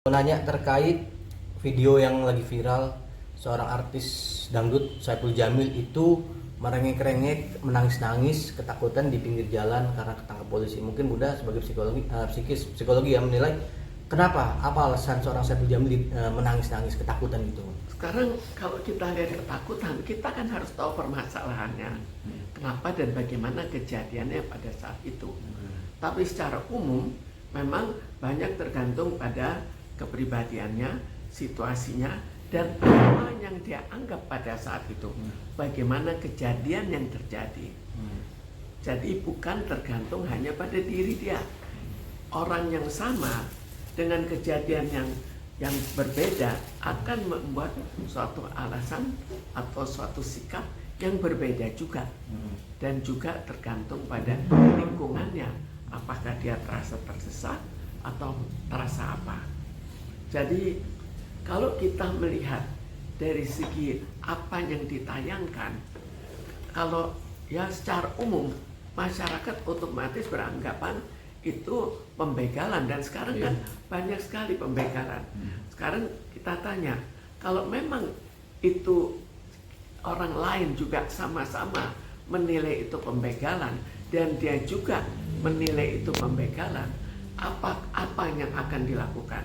Nanya terkait video yang lagi viral, seorang artis dangdut Saipul Jamil itu merengek-rengek, menangis-nangis, ketakutan di pinggir jalan karena ketangkap polisi. Mungkin Bunda sebagai psikologi yang menilai kenapa, apa alasan seorang Saipul Jamil menangis-nangis ketakutan itu? Sekarang kalau kita lihat ketakutan, kita kan harus tahu permasalahannya. Kenapa dan bagaimana kejadiannya pada saat itu. Tapi secara umum memang banyak tergantung pada kepribadiannya, situasinya, dan apa yang dia anggap pada saat itu. Bagaimana kejadian yang terjadi. Jadi bukan tergantung hanya pada diri dia. Orang yang sama dengan kejadian yang berbeda akan membuat suatu alasan atau suatu sikap yang berbeda juga. Dan juga tergantung pada lingkungannya. Apakah dia terasa tersesat atau terasa apa. Jadi kalau kita melihat dari segi apa yang ditayangkan, kalau ya secara umum masyarakat otomatis beranggapan itu pembegalan, dan sekarang kan banyak sekali pembegalan. Sekarang kita tanya, kalau memang itu orang lain juga sama-sama menilai itu pembegalan dan dia juga menilai itu pembegalan, apa yang akan dilakukan?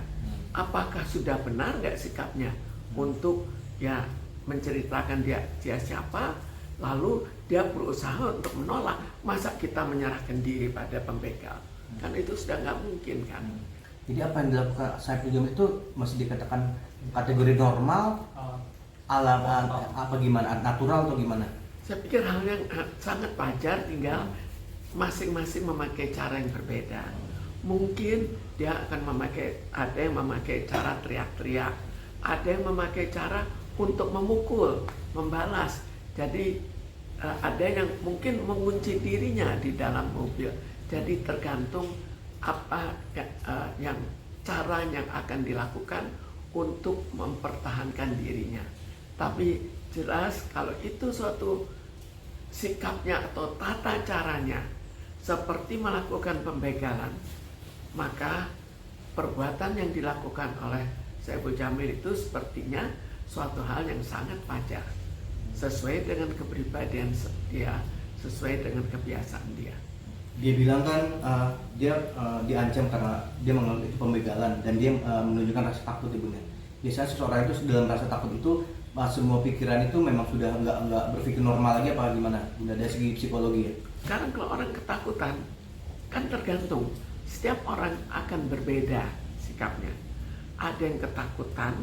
Apakah sudah benar nggak sikapnya untuk ya menceritakan dia siapa, lalu dia berusaha untuk menolak? Masa kita menyerahkan diri pada pembegal? Kan itu sudah nggak mungkin kan. Jadi apa yang dilakukan Saipul Jamil itu masih dikatakan kategori normal, apa gimana, natural atau gimana? Saya pikir hal yang sangat wajar, tinggal masing-masing memakai cara yang berbeda. Mungkin dia akan ada yang memakai cara teriak-teriak, ada yang memakai cara untuk memukul, membalas. Jadi ada yang mungkin mengunci dirinya di dalam mobil. Jadi tergantung apa yang cara yang akan dilakukan untuk mempertahankan dirinya. Tapi jelas kalau itu suatu sikapnya atau tata caranya seperti melakukan pembegalan, maka perbuatan yang dilakukan oleh Saipul Jamil itu sepertinya suatu hal yang sangat wajar, sesuai dengan kepribadian dia, sesuai dengan kebiasaan dia. Dia bilang kan dia diancam karena dia menganggap itu pembegalan dan dia menunjukkan rasa takut ibunya. Biasanya seseorang itu dalam rasa takut itu semua pikiran itu memang sudah nggak berpikir normal lagi apa gimana? Bunda, dari segi psikologi ya. Sekarang kalau orang ketakutan kan tergantung, setiap orang akan berbeda sikapnya. Ada yang ketakutan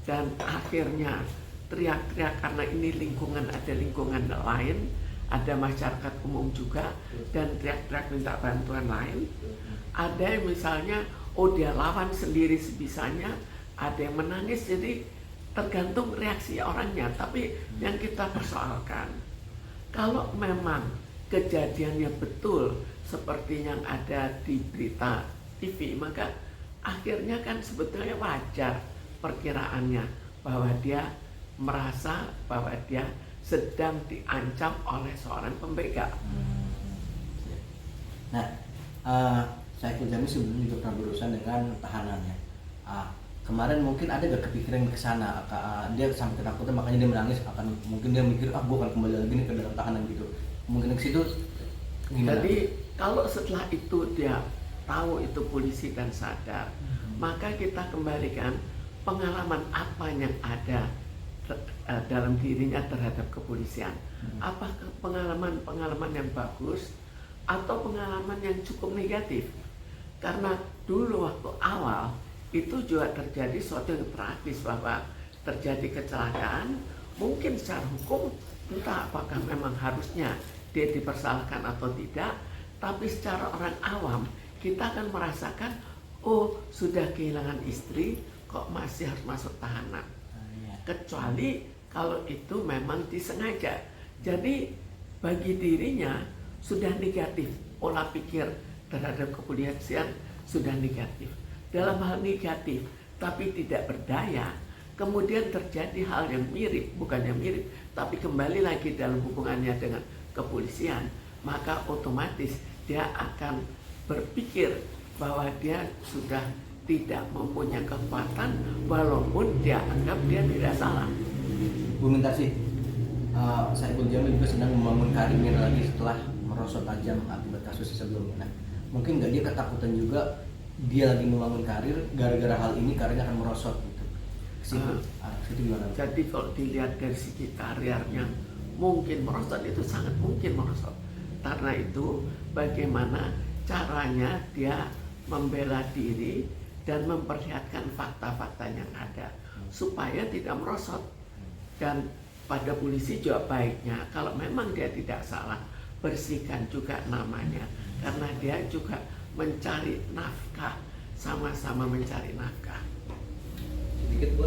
dan akhirnya teriak-teriak karena ini lingkungan, ada lingkungan lain, ada masyarakat umum juga, dan teriak-teriak minta bantuan lain. Ada yang misalnya dia lawan sendiri sebisanya, ada yang menangis. Jadi tergantung reaksi orangnya. Tapi yang kita persoalkan, kalau memang kejadiannya betul seperti yang ada di berita TV, maka akhirnya kan sebetulnya wajar perkiraannya bahwa dia merasa bahwa dia sedang diancam oleh seorang pembegal. Nah, Saipul Jamil sebelumnya juga pernah berurusan dengan tahanannya. Kemarin mungkin ada gak kepikiran ke sana, dia sampai ketakutan makanya dia menangis, mungkin dia mikir gue akan kembali lagi nih ke dalam tahanan gitu. Mungkin ke situ gimana? Jadi kalau setelah itu dia tahu itu polisi dan sadar, maka kita kembalikan pengalaman apa yang ada dalam dirinya terhadap kepolisian. Apakah pengalaman yang bagus atau pengalaman yang cukup negatif? Karena dulu waktu awal itu juga terjadi suatu yang tragis, bahwa terjadi kecelakaan. Mungkin secara hukum entah apakah memang harusnya dia dipersalahkan atau tidak, tapi secara orang awam kita akan merasakan, sudah kehilangan istri kok masih harus masuk tahanan. Kecuali kalau itu memang disengaja. Jadi bagi dirinya sudah negatif, pola pikir terhadap kepolisian sudah negatif. Dalam hal negatif tapi tidak berdaya, kemudian terjadi hal yang mirip, bukannya mirip, tapi kembali lagi dalam hubungannya dengan kepolisian, maka otomatis dia akan berpikir bahwa dia sudah tidak mempunyai kekuatan walaupun dia anggap dia tidak salah. Bu Mintarsih, Saipul Jamil juga sedang membangun karirnya lagi setelah merosot tajam akibat kasus sebelumnya. Nah, mungkin nggak dia ketakutan juga dia lagi membangun karir gara-gara hal ini karirnya akan merosot gitu. Itu gimana? Jadi kalau dilihat dari segi karirnya mungkin merosot, itu sangat mungkin merosot. Karena itu bagaimana caranya dia membela diri dan memperlihatkan fakta-fakta yang ada supaya tidak merosot. Dan pada polisi juga baiknya kalau memang dia tidak salah, bersihkan juga namanya, karena dia juga mencari nafkah, sama-sama mencari nafkah. Sedikit, Bu.